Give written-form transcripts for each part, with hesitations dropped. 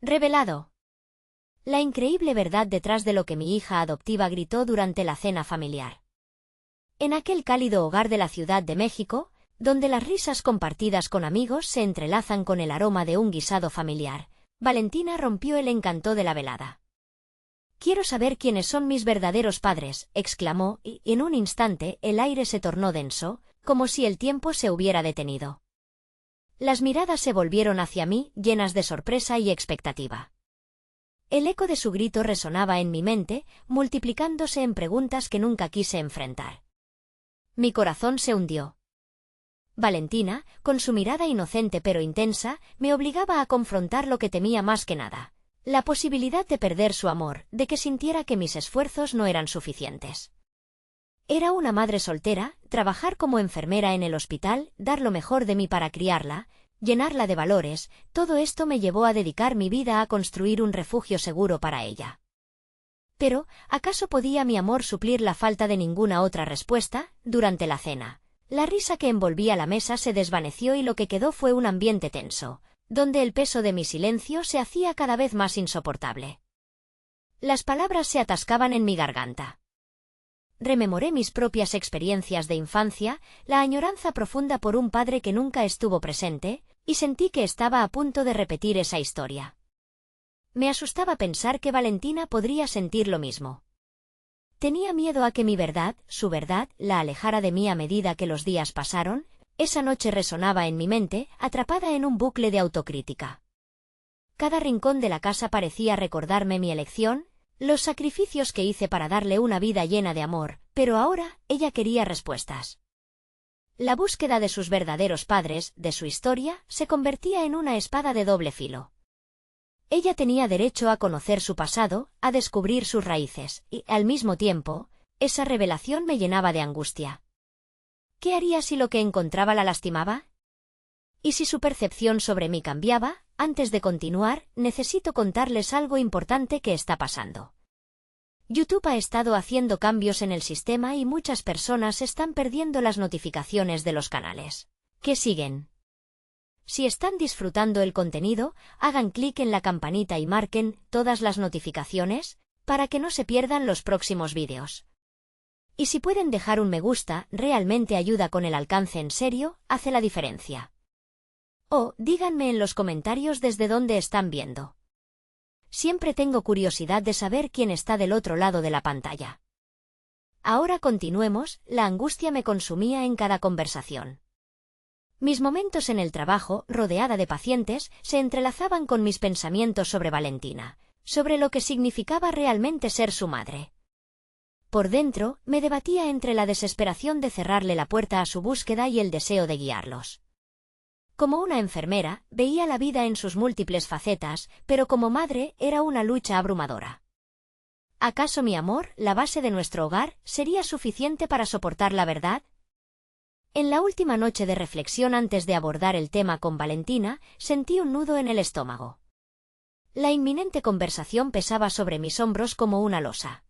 Revelado. La increíble verdad detrás de lo que mi hija adoptiva gritó durante la cena familiar. En aquel cálido hogar de la Ciudad de México, donde las risas compartidas con amigos se entrelazan con el aroma de un guisado familiar, Valentina rompió el encanto de la velada. «Quiero saber quiénes son mis verdaderos padres», exclamó, y en un instante el aire se tornó denso, como si el tiempo se hubiera detenido. Las miradas se volvieron hacia mí, llenas de sorpresa y expectativa. El eco de su grito resonaba en mi mente, multiplicándose en preguntas que nunca quise enfrentar. Mi corazón se hundió. Valentina, con su mirada inocente pero intensa, me obligaba a confrontar lo que temía más que nada: la posibilidad de perder su amor, de que sintiera que mis esfuerzos no eran suficientes. Era una madre soltera, trabajar como enfermera en el hospital, dar lo mejor de mí para criarla, llenarla de valores, todo esto me llevó a dedicar mi vida a construir un refugio seguro para ella. Pero, ¿acaso podía mi amor suplir la falta de ninguna otra respuesta? Durante la cena, la risa que envolvía la mesa se desvaneció y lo que quedó fue un ambiente tenso, donde el peso de mi silencio se hacía cada vez más insoportable. Las palabras se atascaban en mi garganta. Rememoré mis propias experiencias de infancia, la añoranza profunda por un padre que nunca estuvo presente, y sentí que estaba a punto de repetir esa historia. Me asustaba pensar que Valentina podría sentir lo mismo. Tenía miedo a que mi verdad, su verdad, la alejara de mí a medida que los días pasaron. Esa noche resonaba en mi mente, atrapada en un bucle de autocrítica. Cada rincón de la casa parecía recordarme mi elección, los sacrificios que hice para darle una vida llena de amor, pero ahora ella quería respuestas. La búsqueda de sus verdaderos padres, de su historia, se convertía en una espada de doble filo. Ella tenía derecho a conocer su pasado, a descubrir sus raíces, y, al mismo tiempo, esa revelación me llenaba de angustia. ¿Qué haría si lo que encontraba la lastimaba? ¿Y si su percepción sobre mí cambiaba? Antes de continuar, necesito contarles algo importante que está pasando. YouTube ha estado haciendo cambios en el sistema y muchas personas están perdiendo las notificaciones de los canales que siguen. Si están disfrutando el contenido, hagan clic en la campanita y marquen todas las notificaciones para que no se pierdan los próximos vídeos. Y si pueden dejar un me gusta, realmente ayuda con el alcance, en serio, hace la diferencia. O, díganme en los comentarios desde dónde están viendo. Siempre tengo curiosidad de saber quién está del otro lado de la pantalla. Ahora continuemos, la angustia me consumía en cada conversación. Mis momentos en el trabajo, rodeada de pacientes, se entrelazaban con mis pensamientos sobre Valentina, sobre lo que significaba realmente ser su madre. Por dentro, me debatía entre la desesperación de cerrarle la puerta a su búsqueda y el deseo de guiarlos. Como una enfermera, veía la vida en sus múltiples facetas, pero como madre era una lucha abrumadora. ¿Acaso mi amor, la base de nuestro hogar, sería suficiente para soportar la verdad? En la última noche de reflexión antes de abordar el tema con Valentina, sentí un nudo en el estómago. La inminente conversación pesaba sobre mis hombros como una losa.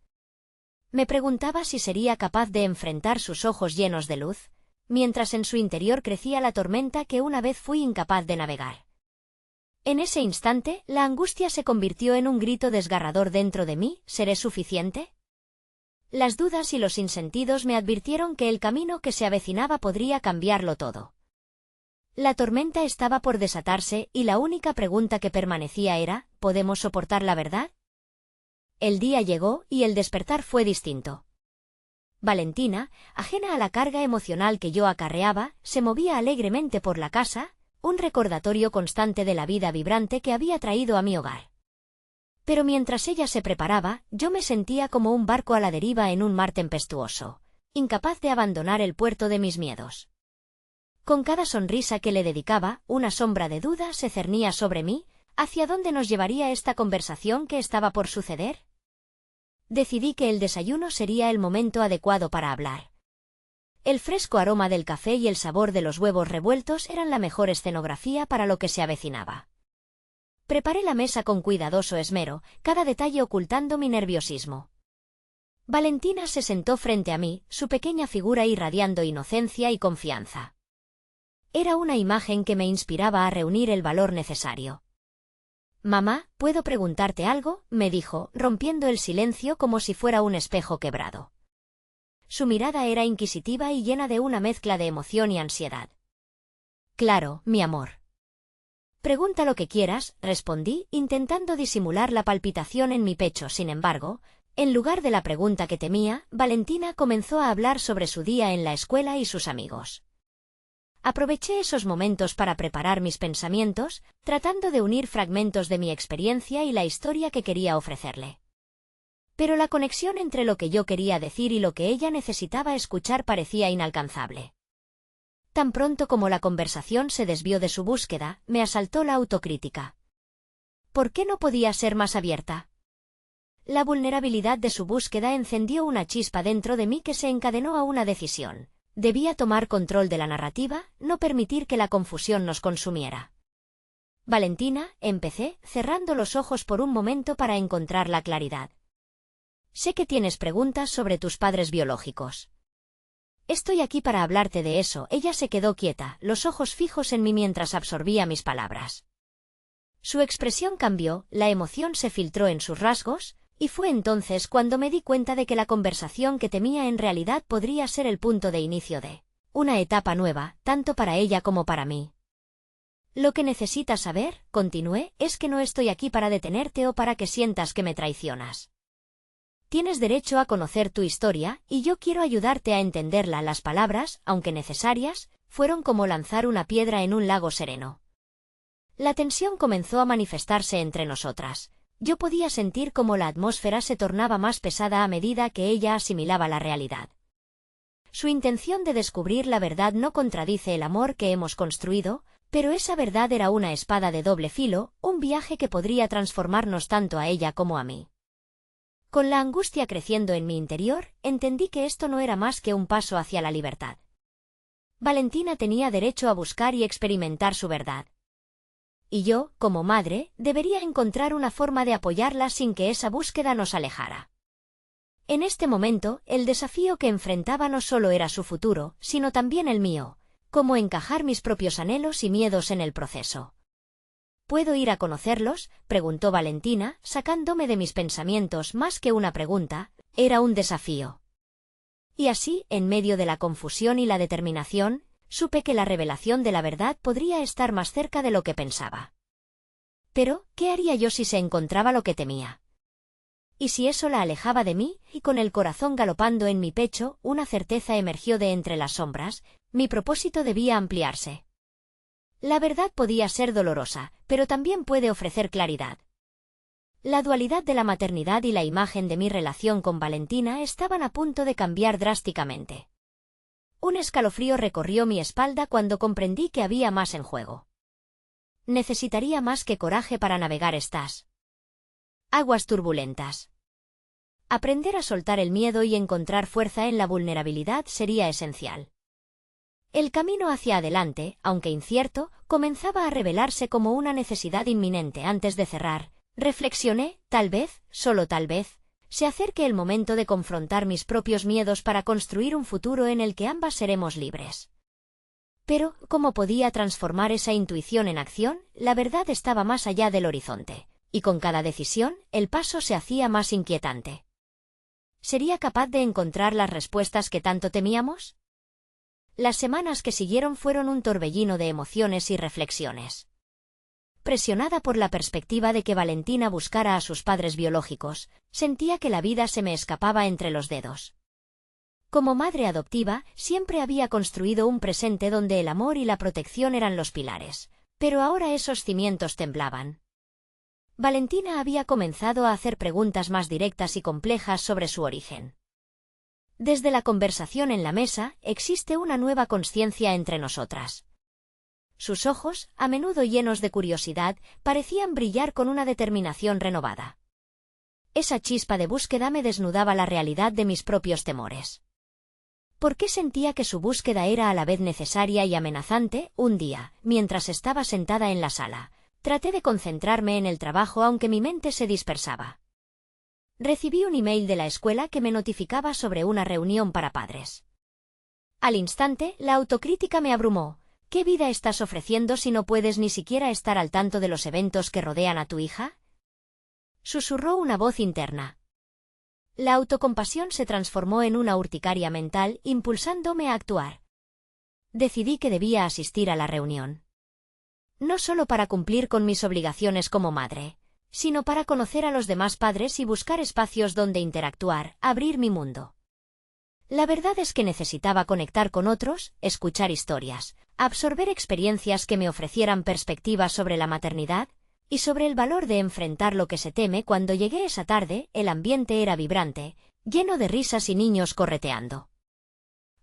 Me preguntaba si sería capaz de enfrentar sus ojos llenos de luz, mientras en su interior crecía la tormenta que una vez fui incapaz de navegar. En ese instante, la angustia se convirtió en un grito desgarrador dentro de mí: ¿seré suficiente? Las dudas y los sinsentidos me advirtieron que el camino que se avecinaba podría cambiarlo todo. La tormenta estaba por desatarse y la única pregunta que permanecía era: ¿podemos soportar la verdad? El día llegó y el despertar fue distinto. Valentina, ajena a la carga emocional que yo acarreaba, se movía alegremente por la casa, un recordatorio constante de la vida vibrante que había traído a mi hogar. Pero mientras ella se preparaba, yo me sentía como un barco a la deriva en un mar tempestuoso, incapaz de abandonar el puerto de mis miedos. Con cada sonrisa que le dedicaba, una sombra de duda se cernía sobre mí. ¿Hacia dónde nos llevaría esta conversación que estaba por suceder? Decidí que el desayuno sería el momento adecuado para hablar. El fresco aroma del café y el sabor de los huevos revueltos eran la mejor escenografía para lo que se avecinaba. Preparé la mesa con cuidadoso esmero, cada detalle ocultando mi nerviosismo. Valentina se sentó frente a mí, su pequeña figura irradiando inocencia y confianza. Era una imagen que me inspiraba a reunir el valor necesario. Mamá, ¿puedo preguntarte algo?, me dijo, rompiendo el silencio como si fuera un espejo quebrado. Su mirada era inquisitiva y llena de una mezcla de emoción y ansiedad. Claro, mi amor. Pregunta lo que quieras, respondí, intentando disimular la palpitación en mi pecho. Sin embargo, en lugar de la pregunta que temía, Valentina comenzó a hablar sobre su día en la escuela y sus amigos. Aproveché esos momentos para preparar mis pensamientos, tratando de unir fragmentos de mi experiencia y la historia que quería ofrecerle. Pero la conexión entre lo que yo quería decir y lo que ella necesitaba escuchar parecía inalcanzable. Tan pronto como la conversación se desvió de su búsqueda, me asaltó la autocrítica. ¿Por qué no podía ser más abierta? La vulnerabilidad de su búsqueda encendió una chispa dentro de mí que se encadenó a una decisión. Debía tomar control de la narrativa, no permitir que la confusión nos consumiera. Valentina, empecé, cerrando los ojos por un momento para encontrar la claridad. Sé que tienes preguntas sobre tus padres biológicos. Estoy aquí para hablarte de eso. Ella se quedó quieta, los ojos fijos en mí mientras absorbía mis palabras. Su expresión cambió, la emoción se filtró en sus rasgos, y fue entonces cuando me di cuenta de que la conversación que temía en realidad podría ser el punto de inicio de una etapa nueva, tanto para ella como para mí. Lo que necesitas saber, continué, es que no estoy aquí para detenerte o para que sientas que me traicionas. Tienes derecho a conocer tu historia, y yo quiero ayudarte a entenderla. Las palabras, aunque necesarias, fueron como lanzar una piedra en un lago sereno. La tensión comenzó a manifestarse entre nosotras. Yo podía sentir cómo la atmósfera se tornaba más pesada a medida que ella asimilaba la realidad. Su intención de descubrir la verdad no contradice el amor que hemos construido, pero esa verdad era una espada de doble filo, un viaje que podría transformarnos tanto a ella como a mí. Con la angustia creciendo en mi interior, entendí que esto no era más que un paso hacia la libertad. Valentina tenía derecho a buscar y experimentar su verdad. Y yo, como madre, debería encontrar una forma de apoyarla sin que esa búsqueda nos alejara. En este momento, el desafío que enfrentaba no solo era su futuro, sino también el mío, cómo encajar mis propios anhelos y miedos en el proceso. ¿Puedo ir a conocerlos?, preguntó Valentina, sacándome de mis pensamientos. Más que una pregunta, era un desafío. Y así, en medio de la confusión y la determinación, supe que la revelación de la verdad podría estar más cerca de lo que pensaba. Pero, ¿qué haría yo si se encontraba lo que temía? ¿Y si eso la alejaba de mí? Y con el corazón galopando en mi pecho, una certeza emergió de entre las sombras: mi propósito debía ampliarse. La verdad podía ser dolorosa, pero también puede ofrecer claridad. La dualidad de la maternidad y la imagen de mi relación con Valentina estaban a punto de cambiar drásticamente. Un escalofrío recorrió mi espalda cuando comprendí que había más en juego. Necesitaría más que coraje para navegar estas aguas turbulentas. Aprender a soltar el miedo y encontrar fuerza en la vulnerabilidad sería esencial. El camino hacia adelante, aunque incierto, comenzaba a revelarse como una necesidad inminente. Antes de cerrar, reflexioné, tal vez, solo tal vez, se acerque el momento de confrontar mis propios miedos para construir un futuro en el que ambas seremos libres. Pero, ¿cómo podía transformar esa intuición en acción? La verdad estaba más allá del horizonte, y con cada decisión, el paso se hacía más inquietante. ¿Sería capaz de encontrar las respuestas que tanto temíamos? Las semanas que siguieron fueron un torbellino de emociones y reflexiones. Presionada por la perspectiva de que Valentina buscara a sus padres biológicos, sentía que la vida se me escapaba entre los dedos. Como madre adoptiva, siempre había construido un presente donde el amor y la protección eran los pilares, pero ahora esos cimientos temblaban. Valentina había comenzado a hacer preguntas más directas y complejas sobre su origen. Desde la conversación en la mesa, existe una nueva consciencia entre nosotras. Sus ojos, a menudo llenos de curiosidad, parecían brillar con una determinación renovada. Esa chispa de búsqueda me desnudaba la realidad de mis propios temores. ¿Por qué sentía que su búsqueda era a la vez necesaria y amenazante? Un día, mientras estaba sentada en la sala, traté de concentrarme en el trabajo aunque mi mente se dispersaba. Recibí un email de la escuela que me notificaba sobre una reunión para padres. Al instante, la autocrítica me abrumó. ¿Qué vida estás ofreciendo si no puedes ni siquiera estar al tanto de los eventos que rodean a tu hija? Susurró una voz interna. La autocompasión se transformó en una urticaria mental, impulsándome a actuar. Decidí que debía asistir a la reunión. No solo para cumplir con mis obligaciones como madre, sino para conocer a los demás padres y buscar espacios donde interactuar, abrir mi mundo. La verdad es que necesitaba conectar con otros, escuchar historias, absorber experiencias que me ofrecieran perspectivas sobre la maternidad y sobre el valor de enfrentar lo que se teme. Cuando llegué esa tarde, el ambiente era vibrante, lleno de risas y niños correteando.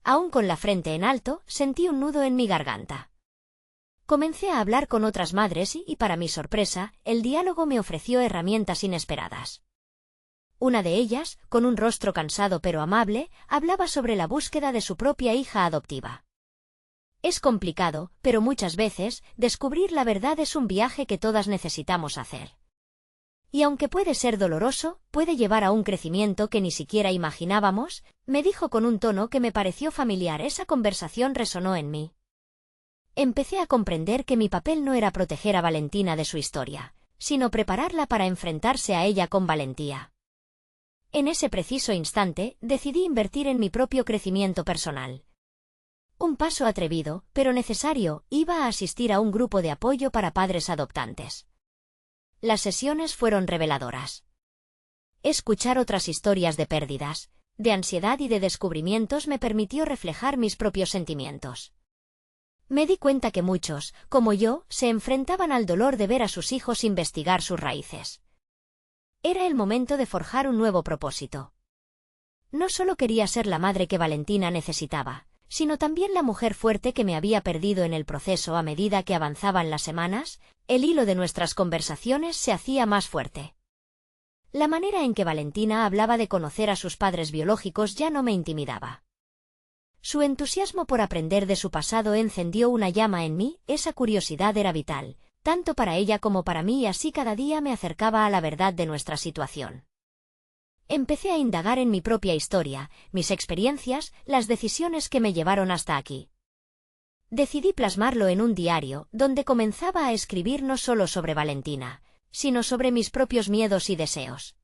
Aún con la frente en alto, sentí un nudo en mi garganta. Comencé a hablar con otras madres y, para mi sorpresa, el diálogo me ofreció herramientas inesperadas. Una de ellas, con un rostro cansado pero amable, hablaba sobre la búsqueda de su propia hija adoptiva. Es complicado, pero muchas veces, descubrir la verdad es un viaje que todas necesitamos hacer. Y aunque puede ser doloroso, puede llevar a un crecimiento que ni siquiera imaginábamos, me dijo con un tono que me pareció familiar. Esa conversación resonó en mí. Empecé a comprender que mi papel no era proteger a Valentina de su historia, sino prepararla para enfrentarse a ella con valentía. En ese preciso instante, decidí invertir en mi propio crecimiento personal. Un paso atrevido, pero necesario, iba a asistir a un grupo de apoyo para padres adoptantes. Las sesiones fueron reveladoras. Escuchar otras historias de pérdidas, de ansiedad y de descubrimientos me permitió reflejar mis propios sentimientos. Me di cuenta que muchos, como yo, se enfrentaban al dolor de ver a sus hijos investigar sus raíces. Era el momento de forjar un nuevo propósito. No solo quería ser la madre que Valentina necesitaba, sino también la mujer fuerte que me había perdido en el proceso. A medida que avanzaban las semanas, el hilo de nuestras conversaciones se hacía más fuerte. La manera en que Valentina hablaba de conocer a sus padres biológicos ya no me intimidaba. Su entusiasmo por aprender de su pasado encendió una llama en mí. Esa curiosidad era vital, tanto para ella como para mí, y así cada día me acercaba a la verdad de nuestra situación. Empecé a indagar en mi propia historia, mis experiencias, las decisiones que me llevaron hasta aquí. Decidí plasmarlo en un diario, donde comenzaba a escribir no solo sobre Valentina, sino sobre mis propios miedos y deseos.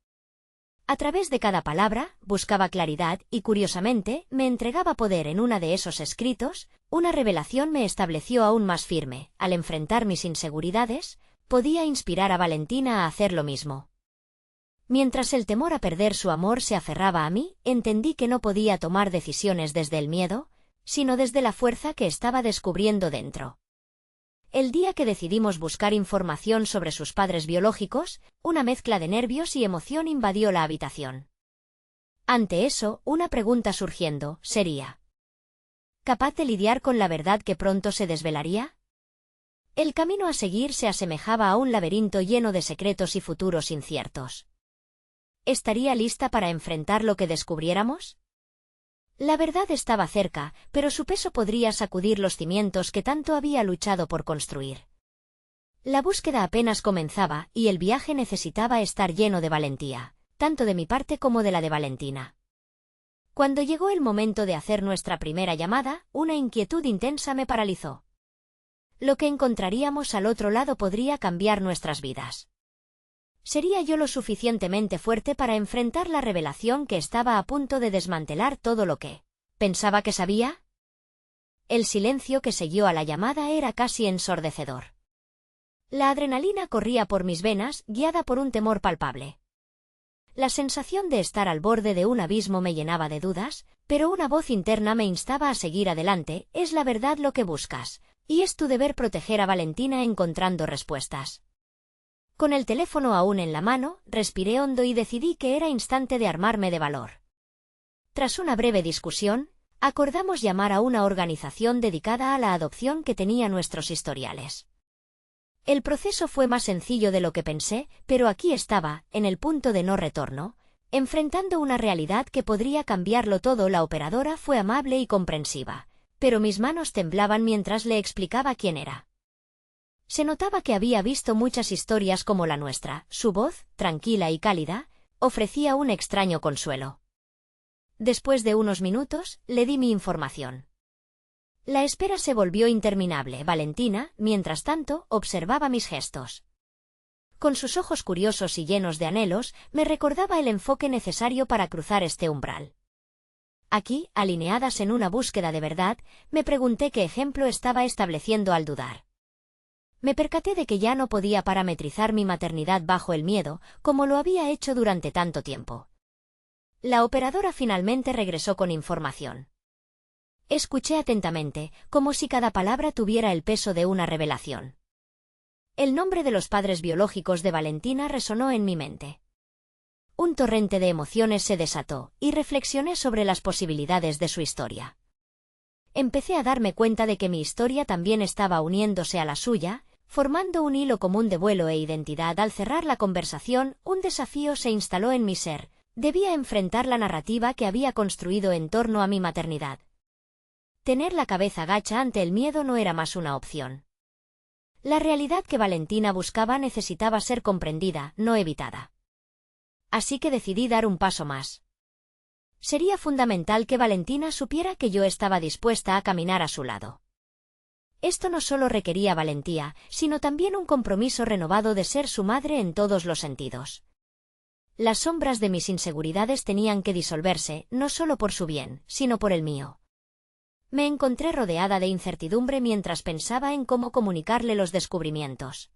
A través de cada palabra, buscaba claridad y, curiosamente, me entregaba poder. En uno de esos escritos, una revelación me estableció aún más firme. Al enfrentar mis inseguridades, podía inspirar a Valentina a hacer lo mismo. Mientras el temor a perder su amor se aferraba a mí, entendí que no podía tomar decisiones desde el miedo, sino desde la fuerza que estaba descubriendo dentro. El día que decidimos buscar información sobre sus padres biológicos, una mezcla de nervios y emoción invadió la habitación. Ante eso, una pregunta surgiendo, ¿sería capaz de lidiar con la verdad que pronto se desvelaría? El camino a seguir se asemejaba a un laberinto lleno de secretos y futuros inciertos. ¿Estaría lista para enfrentar lo que descubriéramos? La verdad estaba cerca, pero su peso podría sacudir los cimientos que tanto había luchado por construir. La búsqueda apenas comenzaba, y el viaje necesitaba estar lleno de valentía, tanto de mi parte como de la de Valentina. Cuando llegó el momento de hacer nuestra primera llamada, una inquietud intensa me paralizó. Lo que encontraríamos al otro lado podría cambiar nuestras vidas. ¿Sería yo lo suficientemente fuerte para enfrentar la revelación que estaba a punto de desmantelar todo lo que pensaba que sabía? El silencio que siguió a la llamada era casi ensordecedor. La adrenalina corría por mis venas, guiada por un temor palpable. La sensación de estar al borde de un abismo me llenaba de dudas, pero una voz interna me instaba a seguir adelante. Es la verdad lo que buscas, y es tu deber proteger a Valentina. Encontrando respuestas. Con el teléfono aún en la mano, respiré hondo y decidí que era instante de armarme de valor. Tras una breve discusión, acordamos llamar a una organización dedicada a la adopción que tenía nuestros historiales. El proceso fue más sencillo de lo que pensé, pero aquí estaba, en el punto de no retorno, enfrentando una realidad que podría cambiarlo todo. La operadora fue amable y comprensiva, pero mis manos temblaban mientras le explicaba quién era. Se notaba que había visto muchas historias como la nuestra. Su voz, tranquila y cálida, ofrecía un extraño consuelo. Después de unos minutos, le di mi información. La espera se volvió interminable. Valentina, mientras tanto, observaba mis gestos. Con sus ojos curiosos y llenos de anhelos, me recordaba el enfoque necesario para cruzar este umbral. Aquí, alineadas en una búsqueda de verdad, me pregunté qué ejemplo estaba estableciendo al dudar. Me percaté de que ya no podía parametrizar mi maternidad bajo el miedo, como lo había hecho durante tanto tiempo. La operadora finalmente regresó con información. Escuché atentamente, como si cada palabra tuviera el peso de una revelación. El nombre de los padres biológicos de Valentina resonó en mi mente. Un torrente de emociones se desató, y reflexioné sobre las posibilidades de su historia. Empecé a darme cuenta de que mi historia también estaba uniéndose a la suya, formando un hilo común de vuelo e identidad. Al cerrar la conversación, un desafío se instaló en mi ser. Debía enfrentar la narrativa que había construido en torno a mi maternidad. Tener la cabeza gacha ante el miedo no era más una opción. La realidad que Valentina buscaba necesitaba ser comprendida, no evitada. Así que decidí dar un paso más. Sería fundamental que Valentina supiera que yo estaba dispuesta a caminar a su lado. Esto no solo requería valentía, sino también un compromiso renovado de ser su madre en todos los sentidos. Las sombras de mis inseguridades tenían que disolverse, no solo por su bien, sino por el mío. Me encontré rodeada de incertidumbre mientras pensaba en cómo comunicarle los descubrimientos.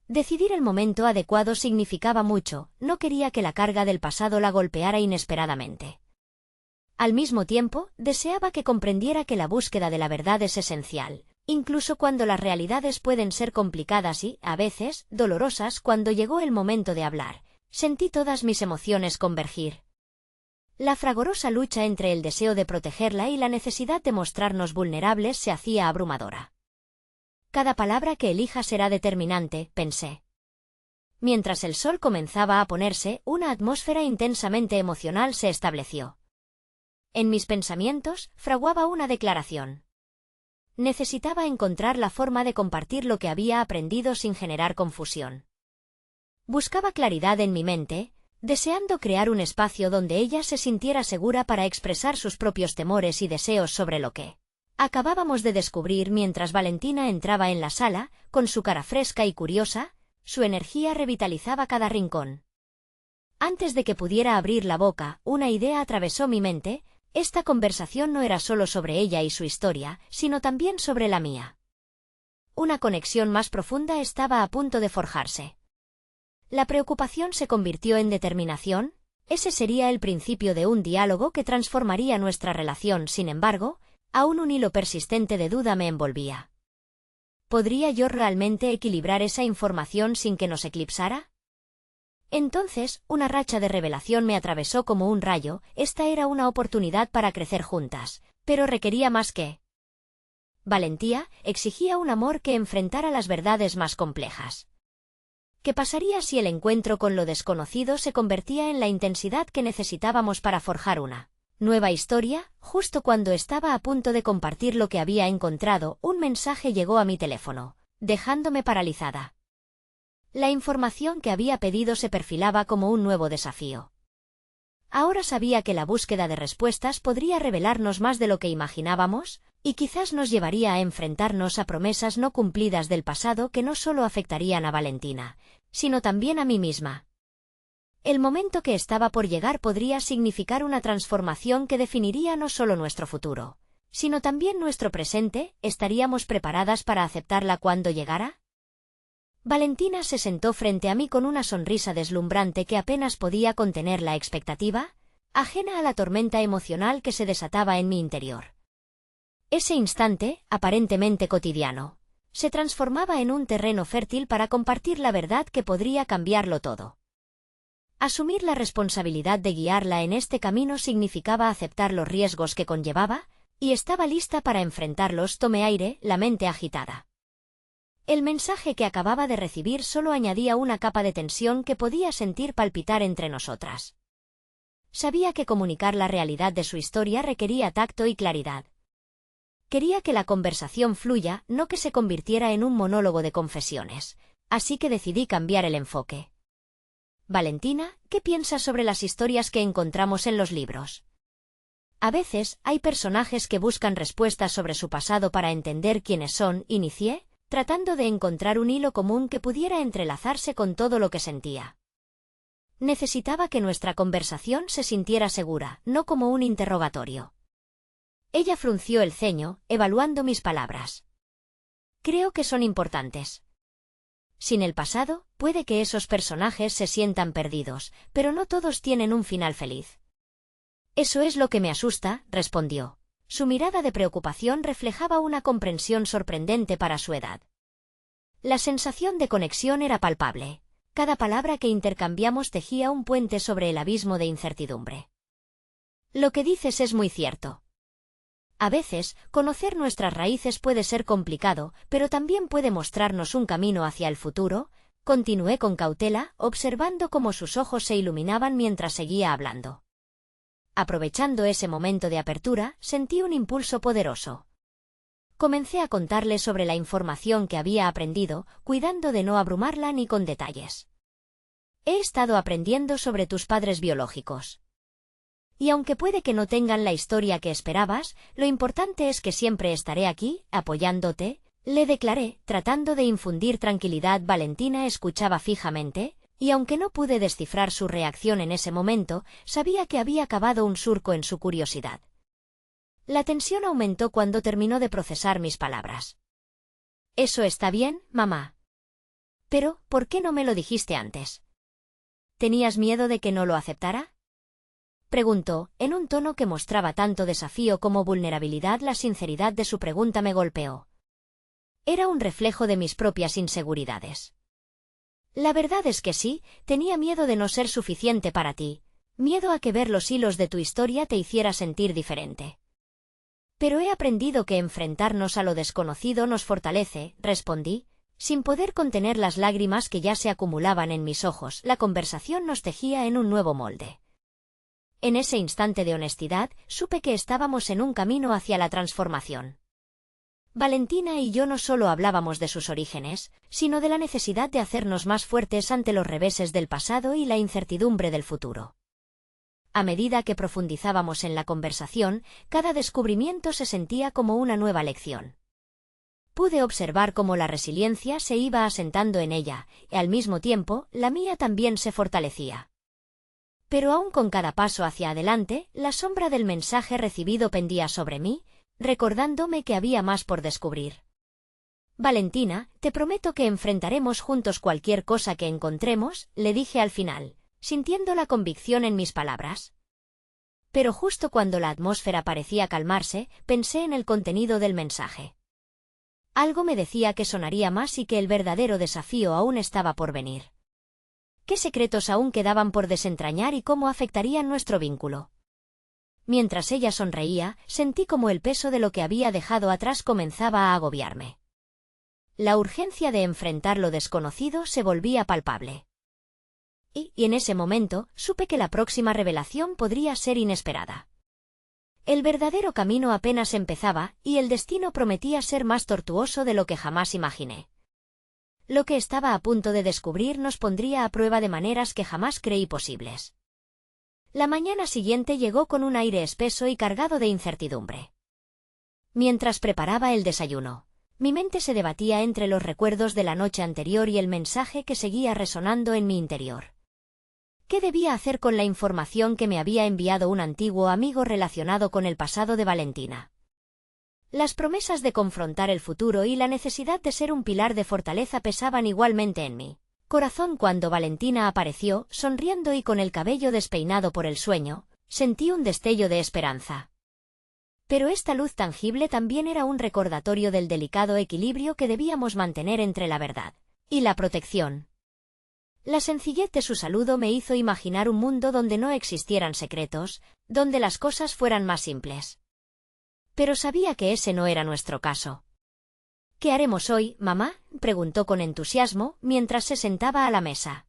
Decidir el momento adecuado significaba mucho, no quería que la carga del pasado la golpeara inesperadamente. Al mismo tiempo, deseaba que comprendiera que la búsqueda de la verdad es esencial, incluso cuando las realidades pueden ser complicadas y, a veces, dolorosas. Cuando llegó el momento de hablar, sentí todas mis emociones convergir. La fragorosa lucha entre el deseo de protegerla y la necesidad de mostrarnos vulnerables se hacía abrumadora. Cada palabra que elija será determinante, pensé. Mientras el sol comenzaba a ponerse, una atmósfera intensamente emocional se estableció. En mis pensamientos, fraguaba una declaración. Necesitaba encontrar la forma de compartir lo que había aprendido sin generar confusión. Buscaba claridad en mi mente, deseando crear un espacio donde ella se sintiera segura para expresar sus propios temores y deseos sobre lo que acabábamos de descubrir. Mientras Valentina entraba en la sala, con su cara fresca y curiosa, su energía revitalizaba cada rincón. Antes de que pudiera abrir la boca, una idea atravesó mi mente. Esta conversación no era solo sobre ella y su historia, sino también sobre la mía. Una conexión más profunda estaba a punto de forjarse. La preocupación se convirtió en determinación. Ese sería el principio de un diálogo que transformaría nuestra relación. Sin embargo, aún un hilo persistente de duda me envolvía. ¿Podría yo realmente equilibrar esa información sin que nos eclipsara? Entonces, una racha de revelación me atravesó como un rayo. Esta era una oportunidad para crecer juntas, pero requería más que valentía. Exigía un amor que enfrentara las verdades más complejas. ¿Qué pasaría si el encuentro con lo desconocido se convertía en la intensidad que necesitábamos para forjar una nueva historia? Justo cuando estaba a punto de compartir lo que había encontrado, un mensaje llegó a mi teléfono, dejándome paralizada. La información que había pedido se perfilaba como un nuevo desafío. Ahora sabía que la búsqueda de respuestas podría revelarnos más de lo que imaginábamos, y quizás nos llevaría a enfrentarnos a promesas no cumplidas del pasado que no solo afectarían a Valentina, sino también a mí misma. El momento que estaba por llegar podría significar una transformación que definiría no solo nuestro futuro, sino también nuestro presente. ¿Estaríamos preparadas para aceptarla cuando llegara? Valentina se sentó frente a mí con una sonrisa deslumbrante que apenas podía contener la expectativa, ajena a la tormenta emocional que se desataba en mi interior. Ese instante, aparentemente cotidiano, se transformaba en un terreno fértil para compartir la verdad que podría cambiarlo todo. Asumir la responsabilidad de guiarla en este camino significaba aceptar los riesgos que conllevaba, y estaba lista para enfrentarlos. Tomé aire, la mente agitada. El mensaje que acababa de recibir solo añadía una capa de tensión que podía sentir palpitar entre nosotras. Sabía que comunicar la realidad de su historia requería tacto y claridad. Quería que la conversación fluya, no que se convirtiera en un monólogo de confesiones, así que decidí cambiar el enfoque. Valentina, ¿qué piensas sobre las historias que encontramos en los libros? A veces, hay personajes que buscan respuestas sobre su pasado para entender quiénes son, inicié, tratando de encontrar un hilo común que pudiera entrelazarse con todo lo que sentía. Necesitaba que nuestra conversación se sintiera segura, no como un interrogatorio. Ella frunció el ceño, evaluando mis palabras. Creo que son importantes. Sin el pasado, puede que esos personajes se sientan perdidos, pero no todos tienen un final feliz. Eso es lo que me asusta, respondió. Su mirada de preocupación reflejaba una comprensión sorprendente para su edad. La sensación de conexión era palpable. Cada palabra que intercambiamos tejía un puente sobre el abismo de incertidumbre. Lo que dices es muy cierto. A veces, conocer nuestras raíces puede ser complicado, pero también puede mostrarnos un camino hacia el futuro, continué con cautela, observando cómo sus ojos se iluminaban mientras seguía hablando. Aprovechando ese momento de apertura, sentí un impulso poderoso. Comencé a contarle sobre la información que había aprendido, cuidando de no abrumarla ni con detalles. He estado aprendiendo sobre tus padres biológicos. Y aunque puede que no tengan la historia que esperabas, lo importante es que siempre estaré aquí, apoyándote, le declaré, tratando de infundir tranquilidad. Valentina escuchaba fijamente, y aunque no pude descifrar su reacción en ese momento, sabía que había cavado un surco en su curiosidad. La tensión aumentó cuando terminó de procesar mis palabras. Eso está bien, mamá. Pero, ¿por qué no me lo dijiste antes? ¿Tenías miedo de que no lo aceptara? Preguntó, en un tono que mostraba tanto desafío como vulnerabilidad. La sinceridad de su pregunta me golpeó. Era un reflejo de mis propias inseguridades. La verdad es que sí, tenía miedo de no ser suficiente para ti, miedo a que ver los hilos de tu historia te hiciera sentir diferente. Pero he aprendido que enfrentarnos a lo desconocido nos fortalece, respondí, sin poder contener las lágrimas que ya se acumulaban en mis ojos. La conversación nos tejía en un nuevo molde. En ese instante de honestidad, supe que estábamos en un camino hacia la transformación. Valentina y yo no solo hablábamos de sus orígenes, sino de la necesidad de hacernos más fuertes ante los reveses del pasado y la incertidumbre del futuro. A medida que profundizábamos en la conversación, cada descubrimiento se sentía como una nueva lección. Pude observar cómo la resiliencia se iba asentando en ella, y al mismo tiempo, la mía también se fortalecía. Pero aún con cada paso hacia adelante, la sombra del mensaje recibido pendía sobre mí, recordándome que había más por descubrir. Valentina, te prometo que enfrentaremos juntos cualquier cosa que encontremos, le dije al final, sintiendo la convicción en mis palabras. Pero justo cuando la atmósfera parecía calmarse, pensé en el contenido del mensaje. Algo me decía que sonaría más y que el verdadero desafío aún estaba por venir. ¿Qué secretos aún quedaban por desentrañar y cómo afectarían nuestro vínculo? Mientras ella sonreía, sentí como el peso de lo que había dejado atrás comenzaba a agobiarme. La urgencia de enfrentar lo desconocido se volvía palpable. Y en ese momento, supe que la próxima revelación podría ser inesperada. El verdadero camino apenas empezaba, y el destino prometía ser más tortuoso de lo que jamás imaginé. Lo que estaba a punto de descubrir nos pondría a prueba de maneras que jamás creí posibles. La mañana siguiente llegó con un aire espeso y cargado de incertidumbre. Mientras preparaba el desayuno, mi mente se debatía entre los recuerdos de la noche anterior y el mensaje que seguía resonando en mi interior. ¿Qué debía hacer con la información que me había enviado un antiguo amigo relacionado con el pasado de Valentina? Las promesas de confrontar el futuro y la necesidad de ser un pilar de fortaleza pesaban igualmente en mi corazón. Cuando Valentina apareció, sonriendo y con el cabello despeinado por el sueño, sentí un destello de esperanza. Pero esta luz tangible también era un recordatorio del delicado equilibrio que debíamos mantener entre la verdad y la protección. La sencillez de su saludo me hizo imaginar un mundo donde no existieran secretos, donde las cosas fueran más simples. Pero sabía que ese no era nuestro caso. ¿Qué haremos hoy, mamá?, preguntó con entusiasmo mientras se sentaba a la mesa.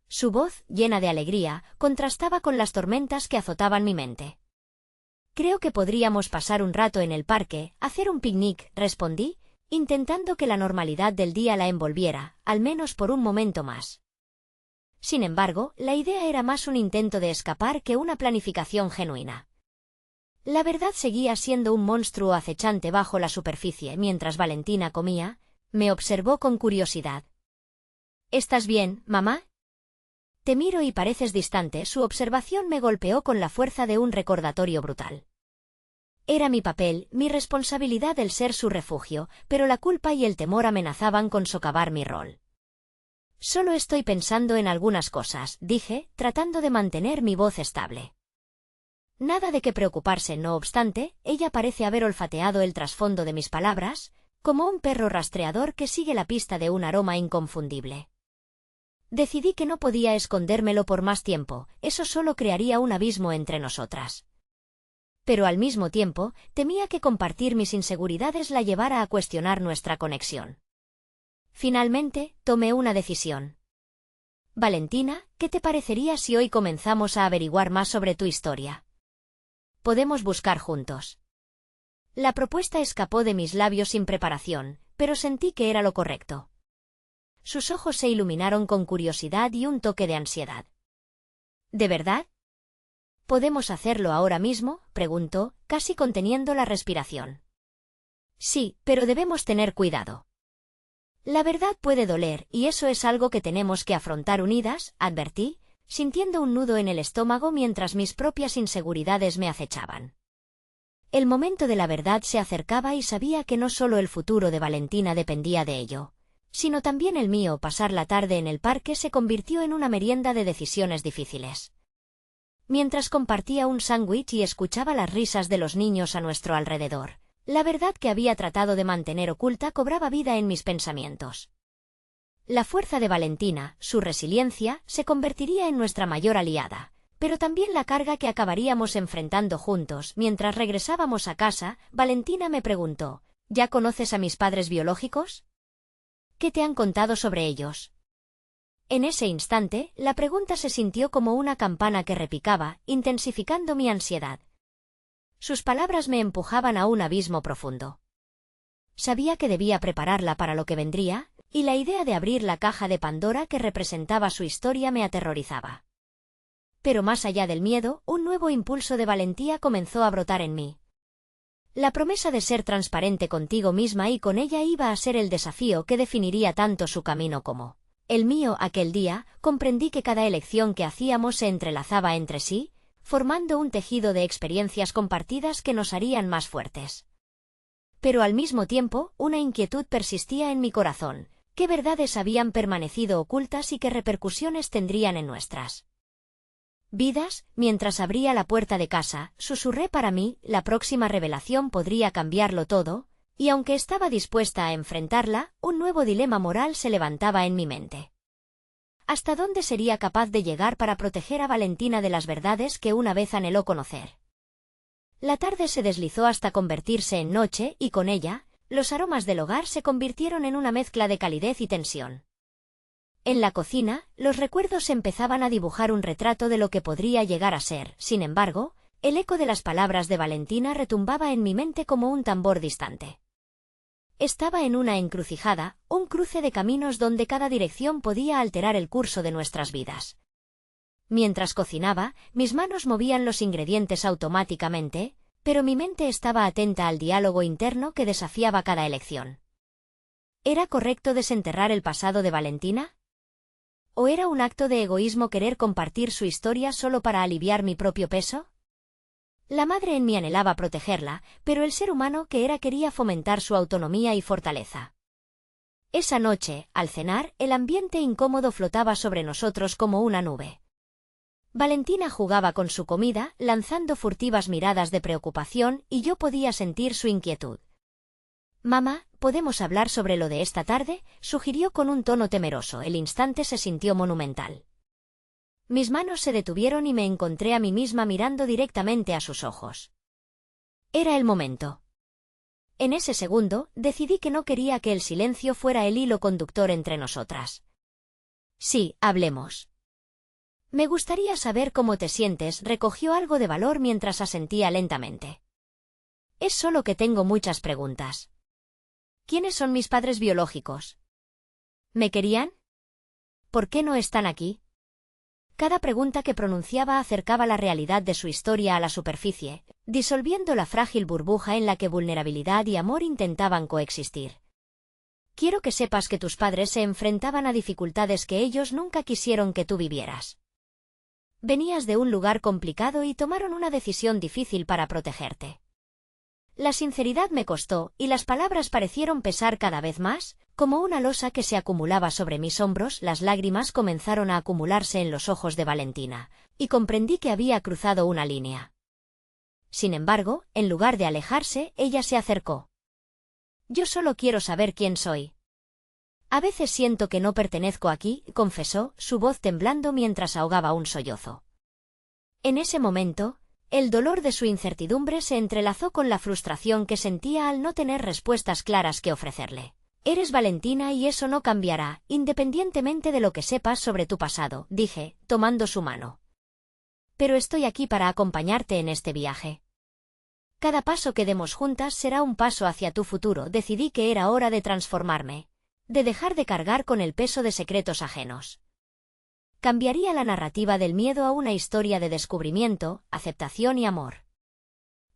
Su voz, llena de alegría, contrastaba con las tormentas que azotaban mi mente. Creo que podríamos pasar un rato en el parque, hacer un picnic, respondí, intentando que la normalidad del día la envolviera, al menos por un momento más. Sin embargo, la idea era más un intento de escapar que una planificación genuina. La verdad seguía siendo un monstruo acechante bajo la superficie. Mientras Valentina comía, me observó con curiosidad. ¿Estás bien, mamá? Te miro y pareces distante. Su observación me golpeó con la fuerza de un recordatorio brutal. Era mi papel, mi responsabilidad el ser su refugio, pero la culpa y el temor amenazaban con socavar mi rol. Solo estoy pensando en algunas cosas, dije, tratando de mantener mi voz estable. Nada de qué preocuparse, no obstante, ella parece haber olfateado el trasfondo de mis palabras, como un perro rastreador que sigue la pista de un aroma inconfundible. Decidí que no podía escondérmelo por más tiempo, eso solo crearía un abismo entre nosotras. Pero al mismo tiempo, temía que compartir mis inseguridades la llevara a cuestionar nuestra conexión. Finalmente, tomé una decisión. Valentina, ¿qué te parecería si hoy comenzamos a averiguar más sobre tu historia? Podemos buscar juntos. La propuesta escapó de mis labios sin preparación, pero sentí que era lo correcto. Sus ojos se iluminaron con curiosidad y un toque de ansiedad. ¿De verdad? ¿Podemos hacerlo ahora mismo?, preguntó, casi conteniendo la respiración. Sí, pero debemos tener cuidado. La verdad puede doler, y eso es algo que tenemos que afrontar unidas, advertí, sintiendo un nudo en el estómago mientras mis propias inseguridades me acechaban. El momento de la verdad se acercaba y sabía que no solo el futuro de Valentina dependía de ello, sino también el mío. Pasar la tarde en el parque se convirtió en una merienda de decisiones difíciles. Mientras compartía un sándwich y escuchaba las risas de los niños a nuestro alrededor, la verdad que había tratado de mantener oculta cobraba vida en mis pensamientos. La fuerza de Valentina, su resiliencia, se convertiría en nuestra mayor aliada, pero también la carga que acabaríamos enfrentando juntos. Mientras regresábamos a casa, Valentina me preguntó, ¿ya conoces a mis padres biológicos? ¿Qué te han contado sobre ellos? En ese instante, la pregunta se sintió como una campana que repicaba, intensificando mi ansiedad. Sus palabras me empujaban a un abismo profundo. Sabía que debía prepararla para lo que vendría, y la idea de abrir la caja de Pandora que representaba su historia me aterrorizaba. Pero más allá del miedo, un nuevo impulso de valentía comenzó a brotar en mí. La promesa de ser transparente contigo misma y con ella iba a ser el desafío que definiría tanto su camino como el mío. Aquel día, comprendí que cada elección que hacíamos se entrelazaba entre sí, formando un tejido de experiencias compartidas que nos harían más fuertes. Pero al mismo tiempo, una inquietud persistía en mi corazón. ¿Qué verdades habían permanecido ocultas y qué repercusiones tendrían en nuestras vidas? Mientras abría la puerta de casa, susurré para mí, la próxima revelación podría cambiarlo todo, y aunque estaba dispuesta a enfrentarla, un nuevo dilema moral se levantaba en mi mente. ¿Hasta dónde sería capaz de llegar para proteger a Valentina de las verdades que una vez anheló conocer? La tarde se deslizó hasta convertirse en noche, y con ella, los aromas del hogar se convirtieron en una mezcla de calidez y tensión. En la cocina, los recuerdos empezaban a dibujar un retrato de lo que podría llegar a ser. Sin embargo, el eco de las palabras de Valentina retumbaba en mi mente como un tambor distante. Estaba en una encrucijada, un cruce de caminos donde cada dirección podía alterar el curso de nuestras vidas. Mientras cocinaba, mis manos movían los ingredientes automáticamente, pero mi mente estaba atenta al diálogo interno que desafiaba cada elección. ¿Era correcto desenterrar el pasado de Valentina? ¿O era un acto de egoísmo querer compartir su historia solo para aliviar mi propio peso? La madre en mí anhelaba protegerla, pero el ser humano que era quería fomentar su autonomía y fortaleza. Esa noche, al cenar, el ambiente incómodo flotaba sobre nosotros como una nube. Valentina jugaba con su comida, lanzando furtivas miradas de preocupación, y yo podía sentir su inquietud. «Mamá, ¿podemos hablar sobre lo de esta tarde?», sugirió con un tono temeroso. El instante se sintió monumental. Mis manos se detuvieron y me encontré a mí misma mirando directamente a sus ojos. Era el momento. En ese segundo, decidí que no quería que el silencio fuera el hilo conductor entre nosotras. «Sí, hablemos. Me gustaría saber cómo te sientes», recogió algo de valor mientras asentía lentamente. «Es solo que tengo muchas preguntas. ¿Quiénes son mis padres biológicos? ¿Me querían? ¿Por qué no están aquí? Cada pregunta que pronunciaba acercaba la realidad de su historia a la superficie, disolviendo la frágil burbuja en la que vulnerabilidad y amor intentaban coexistir. Quiero que sepas que tus padres se enfrentaban a dificultades que ellos nunca quisieron que tú vivieras. Venías de un lugar complicado y tomaron una decisión difícil para protegerte. La sinceridad me costó, y las palabras parecieron pesar cada vez más, como una losa que se acumulaba sobre mis hombros. Las lágrimas comenzaron a acumularse en los ojos de Valentina, y comprendí que había cruzado una línea. Sin embargo, en lugar de alejarse, ella se acercó. Yo solo quiero saber quién soy. A veces siento que no pertenezco aquí, confesó, su voz temblando mientras ahogaba un sollozo. En ese momento, el dolor de su incertidumbre se entrelazó con la frustración que sentía al no tener respuestas claras que ofrecerle. Eres Valentina y eso no cambiará, independientemente de lo que sepas sobre tu pasado, dije, tomando su mano. Pero estoy aquí para acompañarte en este viaje. Cada paso que demos juntas será un paso hacia tu futuro. Decidí que era hora de transformarme, de dejar de cargar con el peso de secretos ajenos. Cambiaría la narrativa del miedo a una historia de descubrimiento, aceptación y amor.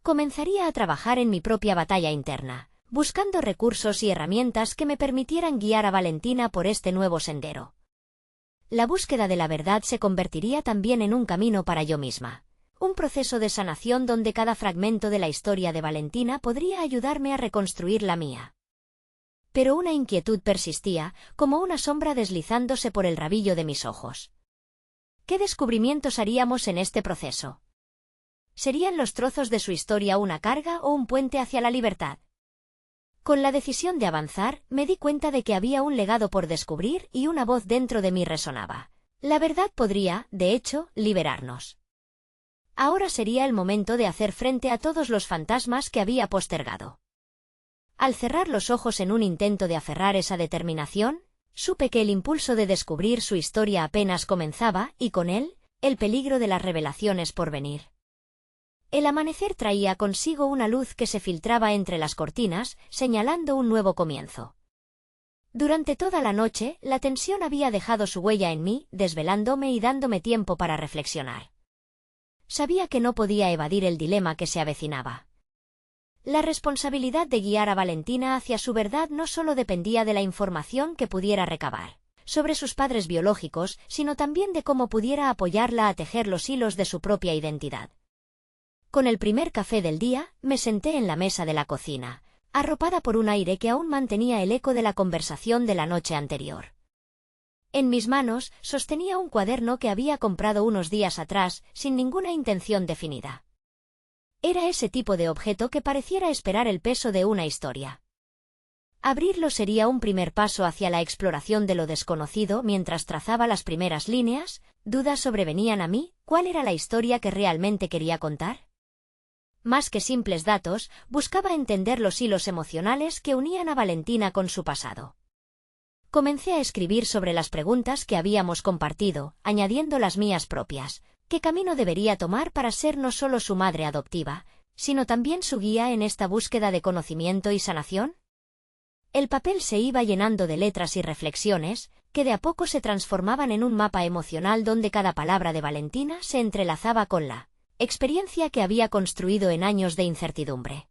Comenzaría a trabajar en mi propia batalla interna, buscando recursos y herramientas que me permitieran guiar a Valentina por este nuevo sendero. La búsqueda de la verdad se convertiría también en un camino para yo misma, un proceso de sanación donde cada fragmento de la historia de Valentina podría ayudarme a reconstruir la mía. Pero una inquietud persistía, como una sombra deslizándose por el rabillo de mis ojos. ¿Qué descubrimientos haríamos en este proceso? ¿Serían los trozos de su historia una carga o un puente hacia la libertad? Con la decisión de avanzar, me di cuenta de que había un legado por descubrir y una voz dentro de mí resonaba. La verdad podría, de hecho, liberarnos. Ahora sería el momento de hacer frente a todos los fantasmas que había postergado. Al cerrar los ojos en un intento de aferrar esa determinación, supe que el impulso de descubrir su historia apenas comenzaba y con él, el peligro de las revelaciones por venir. El amanecer traía consigo una luz que se filtraba entre las cortinas, señalando un nuevo comienzo. Durante toda la noche, la tensión había dejado su huella en mí, desvelándome y dándome tiempo para reflexionar. Sabía que no podía evadir el dilema que se avecinaba. La responsabilidad de guiar a Valentina hacia su verdad no solo dependía de la información que pudiera recabar sobre sus padres biológicos, sino también de cómo pudiera apoyarla a tejer los hilos de su propia identidad. Con el primer café del día, me senté en la mesa de la cocina, arropada por un aire que aún mantenía el eco de la conversación de la noche anterior. En mis manos, sostenía un cuaderno que había comprado unos días atrás, sin ninguna intención definida. Era ese tipo de objeto que pareciera esperar el peso de una historia. Abrirlo sería un primer paso hacia la exploración de lo desconocido. Mientras trazaba las primeras líneas, dudas sobrevenían a mí. ¿Cuál era la historia que realmente quería contar? Más que simples datos, buscaba entender los hilos emocionales que unían a Valentina con su pasado. Comencé a escribir sobre las preguntas que habíamos compartido, añadiendo las mías propias. ¿Qué camino debería tomar para ser no solo su madre adoptiva, sino también su guía en esta búsqueda de conocimiento y sanación? El papel se iba llenando de letras y reflexiones, que de a poco se transformaban en un mapa emocional donde cada palabra de Valentina se entrelazaba con la experiencia que había construido en años de incertidumbre.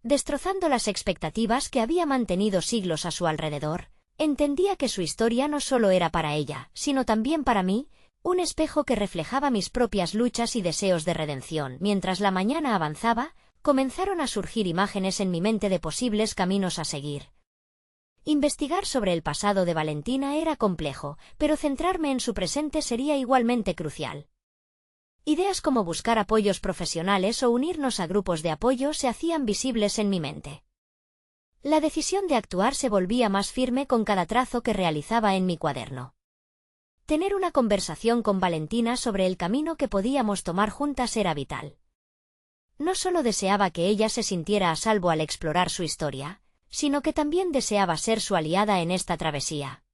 Destrozando las expectativas que había mantenido siglos a su alrededor, entendía que su historia no solo era para ella, sino también para mí, un espejo que reflejaba mis propias luchas y deseos de redención. Mientras la mañana avanzaba, comenzaron a surgir imágenes en mi mente de posibles caminos a seguir. Investigar sobre el pasado de Valentina era complejo, pero centrarme en su presente sería igualmente crucial. Ideas como buscar apoyos profesionales o unirnos a grupos de apoyo se hacían visibles en mi mente. La decisión de actuar se volvía más firme con cada trazo que realizaba en mi cuaderno. Tener una conversación con Valentina sobre el camino que podíamos tomar juntas era vital. No solo deseaba que ella se sintiera a salvo al explorar su historia, sino que también deseaba ser su aliada en esta travesía.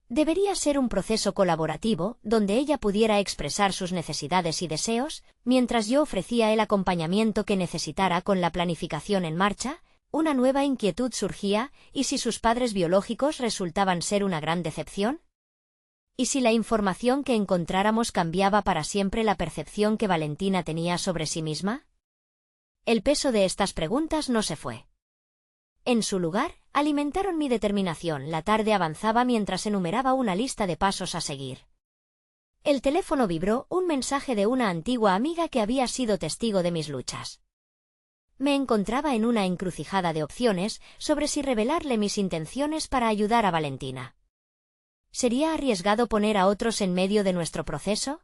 Debería ser un proceso colaborativo, donde ella pudiera expresar sus necesidades y deseos, mientras yo ofrecía el acompañamiento que necesitara. Con la planificación en marcha, una nueva inquietud surgía. ¿Y si sus padres biológicos resultaban ser una gran decepción? ¿Y si la información que encontráramos cambiaba para siempre la percepción que Valentina tenía sobre sí misma? El peso de estas preguntas no se fue. En su lugar, alimentaron mi determinación. La tarde avanzaba mientras enumeraba una lista de pasos a seguir. El teléfono vibró, un mensaje de una antigua amiga que había sido testigo de mis luchas. Me encontraba en una encrucijada de opciones sobre si revelarle mis intenciones para ayudar a Valentina. ¿Sería arriesgado poner a otros en medio de nuestro proceso?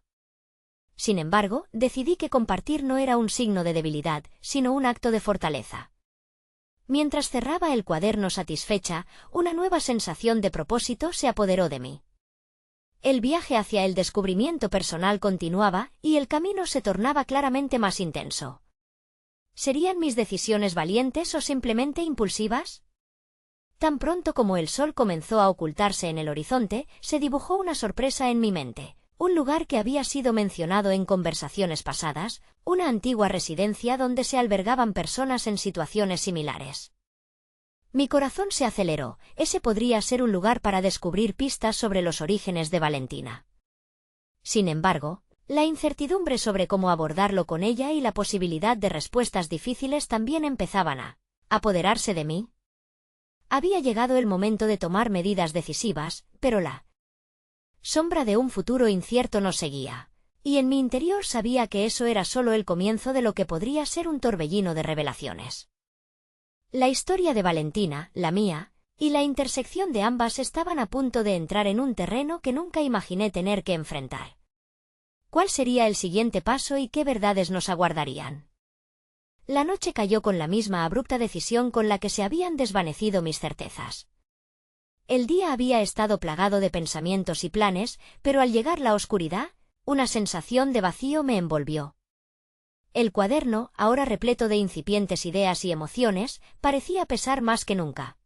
Sin embargo, decidí que compartir no era un signo de debilidad, sino un acto de fortaleza. Mientras cerraba el cuaderno satisfecha, una nueva sensación de propósito se apoderó de mí. El viaje hacia el descubrimiento personal continuaba, y el camino se tornaba claramente más intenso. ¿Serían mis decisiones valientes o simplemente impulsivas? Tan pronto como el sol comenzó a ocultarse en el horizonte, se dibujó una sorpresa en mi mente. Un lugar que había sido mencionado en conversaciones pasadas, una antigua residencia donde se albergaban personas en situaciones similares. Mi corazón se aceleró. Ese podría ser un lugar para descubrir pistas sobre los orígenes de Valentina. Sin embargo, la incertidumbre sobre cómo abordarlo con ella y la posibilidad de respuestas difíciles también empezaban a apoderarse de mí. Había llegado el momento de tomar medidas decisivas, pero la sombra de un futuro incierto nos seguía, y en mi interior sabía que eso era solo el comienzo de lo que podría ser un torbellino de revelaciones. La historia de Valentina, la mía, y la intersección de ambas estaban a punto de entrar en un terreno que nunca imaginé tener que enfrentar. ¿Cuál sería el siguiente paso y qué verdades nos aguardarían? La noche cayó con la misma abrupta decisión con la que se habían desvanecido mis certezas. El día había estado plagado de pensamientos y planes, pero al llegar la oscuridad, una sensación de vacío me envolvió. El cuaderno, ahora repleto de incipientes ideas y emociones, parecía pesar más que nunca.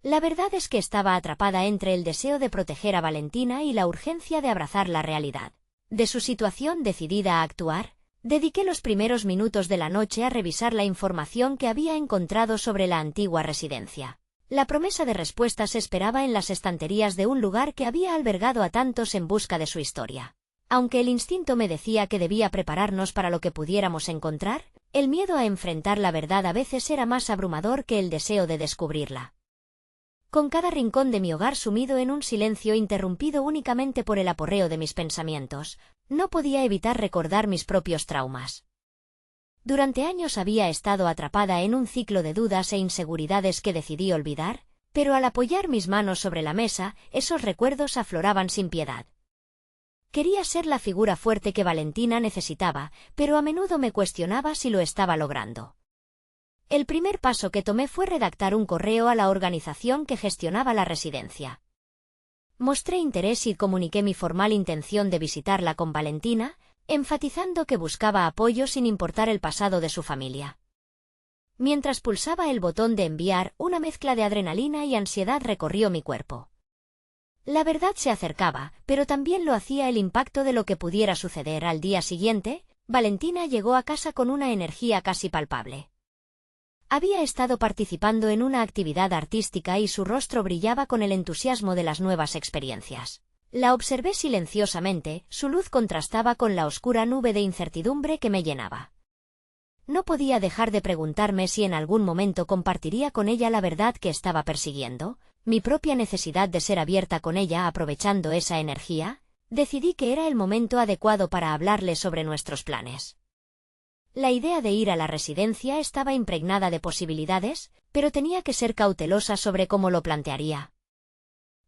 La verdad es que estaba atrapada entre el deseo de proteger a Valentina y la urgencia de abrazar la realidad de su situación. Decidida a actuar, dediqué los primeros minutos de la noche a revisar la información que había encontrado sobre la antigua residencia. La promesa de respuestas esperaba en las estanterías de un lugar que había albergado a tantos en busca de su historia. Aunque el instinto me decía que debía prepararnos para lo que pudiéramos encontrar, el miedo a enfrentar la verdad a veces era más abrumador que el deseo de descubrirla. Con cada rincón de mi hogar sumido en un silencio interrumpido únicamente por el aporreo de mis pensamientos, no podía evitar recordar mis propios traumas. Durante años había estado atrapada en un ciclo de dudas e inseguridades que decidí olvidar, pero al apoyar mis manos sobre la mesa, esos recuerdos afloraban sin piedad. Quería ser la figura fuerte que Valentina necesitaba, pero a menudo me cuestionaba si lo estaba logrando. El primer paso que tomé fue redactar un correo a la organización que gestionaba la residencia. Mostré interés y comuniqué mi formal intención de visitarla con Valentina, enfatizando que buscaba apoyo sin importar el pasado de su familia. Mientras pulsaba el botón de enviar, una mezcla de adrenalina y ansiedad recorrió mi cuerpo. La verdad se acercaba, pero también lo hacía el impacto de lo que pudiera suceder. Al día siguiente, Valentina llegó a casa con una energía casi palpable. Había estado participando en una actividad artística y su rostro brillaba con el entusiasmo de las nuevas experiencias. La observé silenciosamente, su luz contrastaba con la oscura nube de incertidumbre que me llenaba. No podía dejar de preguntarme si en algún momento compartiría con ella la verdad que estaba persiguiendo, mi propia necesidad de ser abierta con ella. Aprovechando esa energía, decidí que era el momento adecuado para hablarle sobre nuestros planes. La idea de ir a la residencia estaba impregnada de posibilidades, pero tenía que ser cautelosa sobre cómo lo plantearía.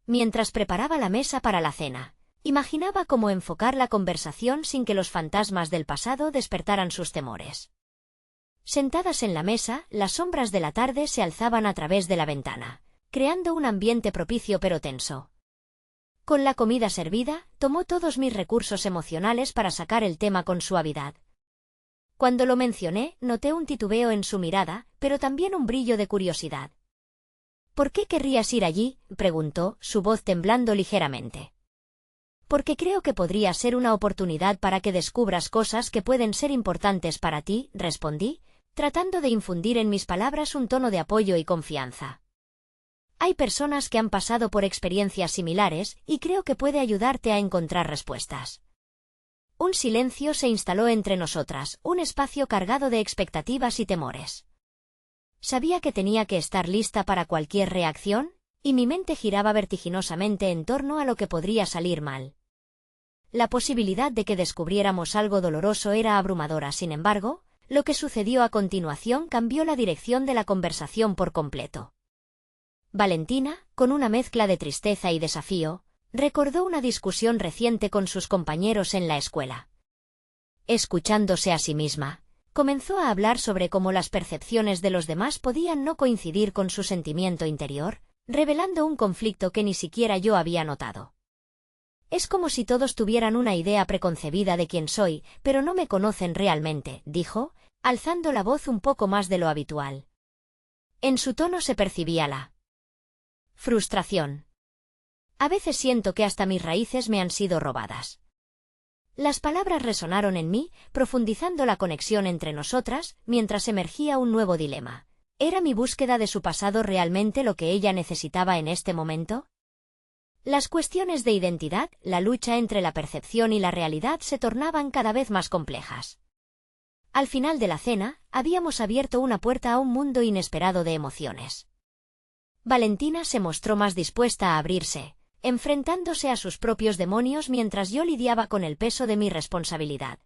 Mientras preparaba la mesa para la cena, imaginaba cómo enfocar la conversación sin que los fantasmas del pasado despertaran sus temores. Sentadas en la mesa, las sombras de la tarde se alzaban a través de la ventana, creando un ambiente propicio pero tenso. Con la comida servida, tomó todos mis recursos emocionales para sacar el tema con suavidad. Cuando lo mencioné, noté un titubeo en su mirada, pero también un brillo de curiosidad. ¿Por qué querrías ir allí?, preguntó, su voz temblando ligeramente. Porque creo que podría ser una oportunidad para que descubras cosas que pueden ser importantes para ti, respondí, tratando de infundir en mis palabras un tono de apoyo y confianza. Hay personas que han pasado por experiencias similares y creo que puede ayudarte a encontrar respuestas. Un silencio se instaló entre nosotras, un espacio cargado de expectativas y temores. Sabía que tenía que estar lista para cualquier reacción, y mi mente giraba vertiginosamente en torno a lo que podría salir mal. La posibilidad de que descubriéramos algo doloroso era abrumadora, sin embargo, lo que sucedió a continuación cambió la dirección de la conversación por completo. Valentina, con una mezcla de tristeza y desafío, recordó una discusión reciente con sus compañeros en la escuela. Escuchándose a sí misma, comenzó a hablar sobre cómo las percepciones de los demás podían no coincidir con su sentimiento interior, revelando un conflicto que ni siquiera yo había notado. Es como si todos tuvieran una idea preconcebida de quién soy, pero no me conocen realmente, dijo, alzando la voz un poco más de lo habitual. En su tono se percibía la frustración. A veces siento que hasta mis raíces me han sido robadas. Las palabras resonaron en mí, profundizando la conexión entre nosotras, mientras emergía un nuevo dilema. ¿Era mi búsqueda de su pasado realmente lo que ella necesitaba en este momento? Las cuestiones de identidad, la lucha entre la percepción y la realidad se tornaban cada vez más complejas. Al final de la cena, habíamos abierto una puerta a un mundo inesperado de emociones. Valentina se mostró más dispuesta a abrirse, enfrentándose a sus propios demonios mientras yo lidiaba con el peso de mi responsabilidad.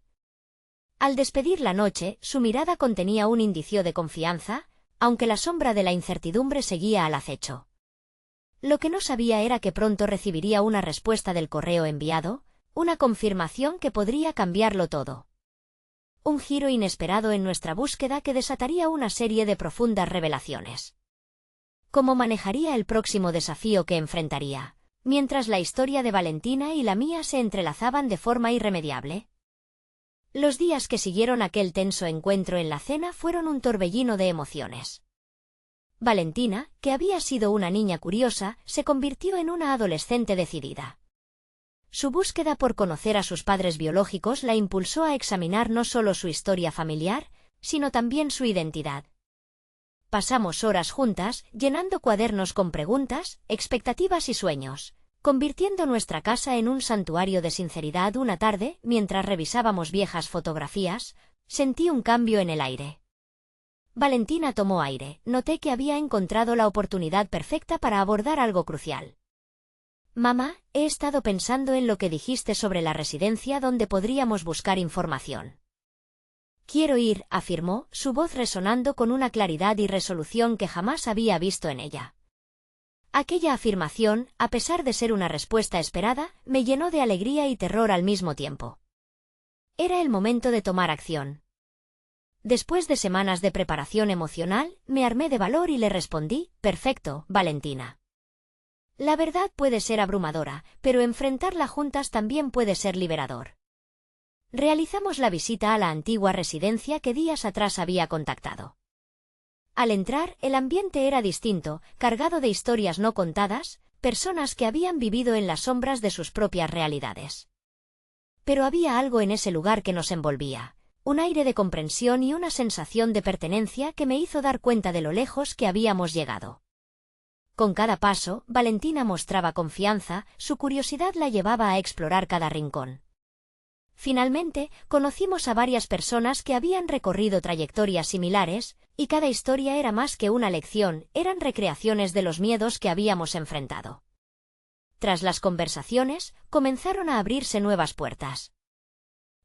Al despedir la noche, su mirada contenía un indicio de confianza, aunque la sombra de la incertidumbre seguía al acecho. Lo que no sabía era que pronto recibiría una respuesta del correo enviado, una confirmación que podría cambiarlo todo. Un giro inesperado en nuestra búsqueda que desataría una serie de profundas revelaciones. ¿Cómo manejaría el próximo desafío que enfrentaría, mientras la historia de Valentina y la mía se entrelazaban de forma irremediable? Los días que siguieron aquel tenso encuentro en la cena fueron un torbellino de emociones. Valentina, que había sido una niña curiosa, se convirtió en una adolescente decidida. Su búsqueda por conocer a sus padres biológicos la impulsó a examinar no solo su historia familiar, sino también su identidad. Pasamos horas juntas, llenando cuadernos con preguntas, expectativas y sueños, convirtiendo nuestra casa en un santuario de sinceridad. Una tarde, mientras revisábamos viejas fotografías, sentí un cambio en el aire. Valentina tomó aire, noté que había encontrado la oportunidad perfecta para abordar algo crucial. Mamá, he estado pensando en lo que dijiste sobre la residencia donde podríamos buscar información. Quiero ir, afirmó, su voz resonando con una claridad y resolución que jamás había visto en ella. Aquella afirmación, a pesar de ser una respuesta esperada, me llenó de alegría y terror al mismo tiempo. Era el momento de tomar acción. Después de semanas de preparación emocional, me armé de valor y le respondí, perfecto, Valentina. La verdad puede ser abrumadora, pero enfrentarla juntas también puede ser liberador. Realizamos la visita a la antigua residencia que días atrás había contactado. Al entrar, el ambiente era distinto, cargado de historias no contadas, personas que habían vivido en las sombras de sus propias realidades. Pero había algo en ese lugar que nos envolvía, un aire de comprensión y una sensación de pertenencia que me hizo dar cuenta de lo lejos que habíamos llegado. Con cada paso, Valentina mostraba confianza, su curiosidad la llevaba a explorar cada rincón. Finalmente, conocimos a varias personas que habían recorrido trayectorias similares, y cada historia era más que una lección, eran recreaciones de los miedos que habíamos enfrentado. Tras las conversaciones, comenzaron a abrirse nuevas puertas.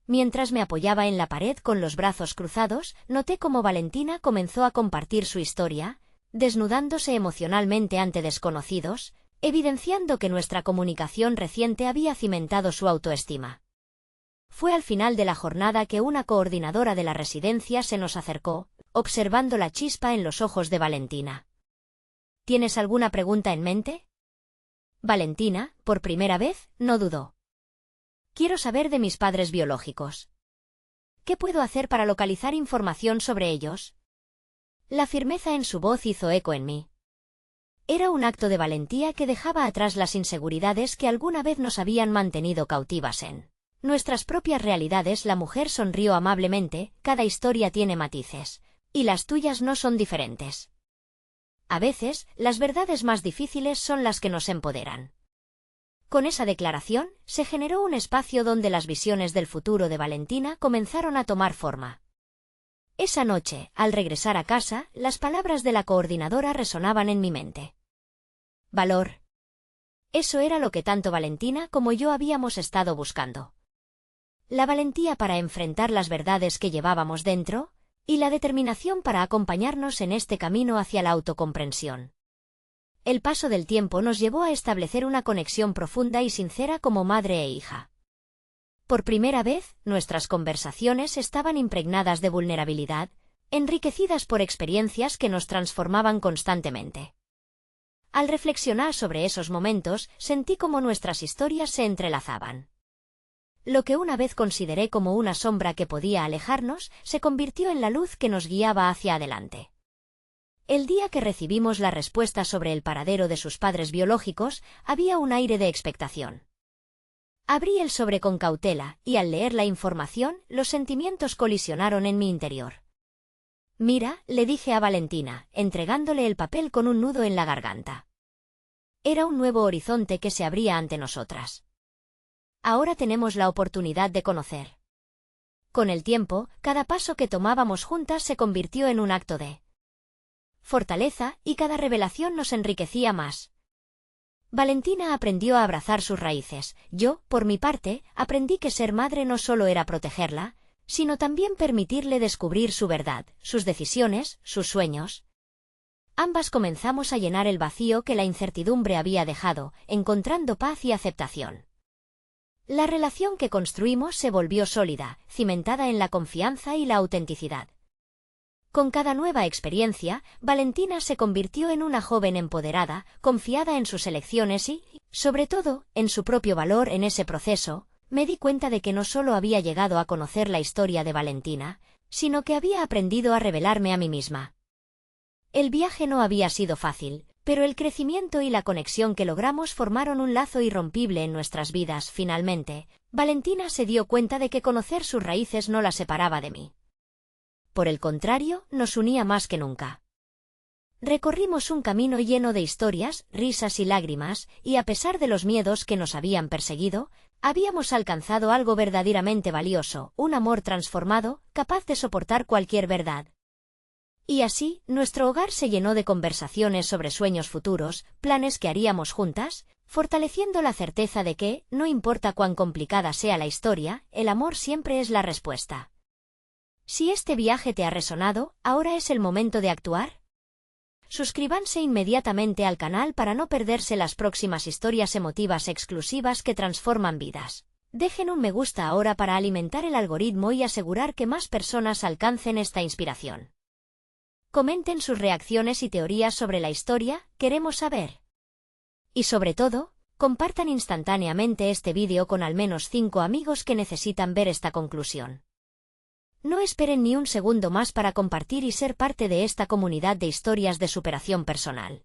Mientras me apoyaba en la pared con los brazos cruzados, noté cómo Valentina comenzó a compartir su historia, desnudándose emocionalmente ante desconocidos, evidenciando que nuestra comunicación reciente había cimentado su autoestima. Fue al final de la jornada que una coordinadora de la residencia se nos acercó, observando la chispa en los ojos de Valentina. ¿Tienes alguna pregunta en mente? Valentina, por primera vez, no dudó. Quiero saber de mis padres biológicos. ¿Qué puedo hacer para localizar información sobre ellos? La firmeza en su voz hizo eco en mí. Era un acto de valentía que dejaba atrás las inseguridades que alguna vez nos habían mantenido cautivas en nuestras propias realidades. La mujer sonrió amablemente, cada historia tiene matices, y las tuyas no son diferentes. A veces, las verdades más difíciles son las que nos empoderan. Con esa declaración, se generó un espacio donde las visiones del futuro de Valentina comenzaron a tomar forma. Esa noche, al regresar a casa, las palabras de la coordinadora resonaban en mi mente. Valor. Eso era lo que tanto Valentina como yo habíamos estado buscando. La valentía para enfrentar las verdades que llevábamos dentro, y la determinación para acompañarnos en este camino hacia la autocomprensión. El paso del tiempo nos llevó a establecer una conexión profunda y sincera como madre e hija. Por primera vez, nuestras conversaciones estaban impregnadas de vulnerabilidad, enriquecidas por experiencias que nos transformaban constantemente. Al reflexionar sobre esos momentos, sentí cómo nuestras historias se entrelazaban. Lo que una vez consideré como una sombra que podía alejarnos, se convirtió en la luz que nos guiaba hacia adelante. El día que recibimos la respuesta sobre el paradero de sus padres biológicos, había un aire de expectación. Abrí el sobre con cautela, y al leer la información, los sentimientos colisionaron en mi interior. Mira, le dije a Valentina, entregándole el papel con un nudo en la garganta. Era un nuevo horizonte que se abría ante nosotras. Ahora tenemos la oportunidad de conocer. Con el tiempo, cada paso que tomábamos juntas se convirtió en un acto de fortaleza, y cada revelación nos enriquecía más. Valentina aprendió a abrazar sus raíces. Yo, por mi parte, aprendí que ser madre no solo era protegerla, sino también permitirle descubrir su verdad, sus decisiones, sus sueños. Ambas comenzamos a llenar el vacío que la incertidumbre había dejado, encontrando paz y aceptación. La relación que construimos se volvió sólida, cimentada en la confianza y la autenticidad. Con cada nueva experiencia, Valentina se convirtió en una joven empoderada, confiada en sus elecciones y, sobre todo, en su propio valor. En ese proceso, me di cuenta de que no solo había llegado a conocer la historia de Valentina, sino que había aprendido a revelarme a mí misma. El viaje no había sido fácil, pero el crecimiento y la conexión que logramos formaron un lazo irrompible en nuestras vidas. Finalmente, Valentina se dio cuenta de que conocer sus raíces no la separaba de mí. Por el contrario, nos unía más que nunca. Recorrimos un camino lleno de historias, risas y lágrimas, y a pesar de los miedos que nos habían perseguido, habíamos alcanzado algo verdaderamente valioso, un amor transformado, capaz de soportar cualquier verdad. Y así, nuestro hogar se llenó de conversaciones sobre sueños futuros, planes que haríamos juntas, fortaleciendo la certeza de que, no importa cuán complicada sea la historia, el amor siempre es la respuesta. Si este viaje te ha resonado, ahora es el momento de actuar. Suscríbanse inmediatamente al canal para no perderse las próximas historias emotivas exclusivas que transforman vidas. Dejen un me gusta ahora para alimentar el algoritmo y asegurar que más personas alcancen esta inspiración. Comenten sus reacciones y teorías sobre la historia, queremos saber. Y sobre todo, compartan instantáneamente este vídeo con al menos 5 amigos que necesitan ver esta conclusión. No esperen ni un segundo más para compartir y ser parte de esta comunidad de historias de superación personal.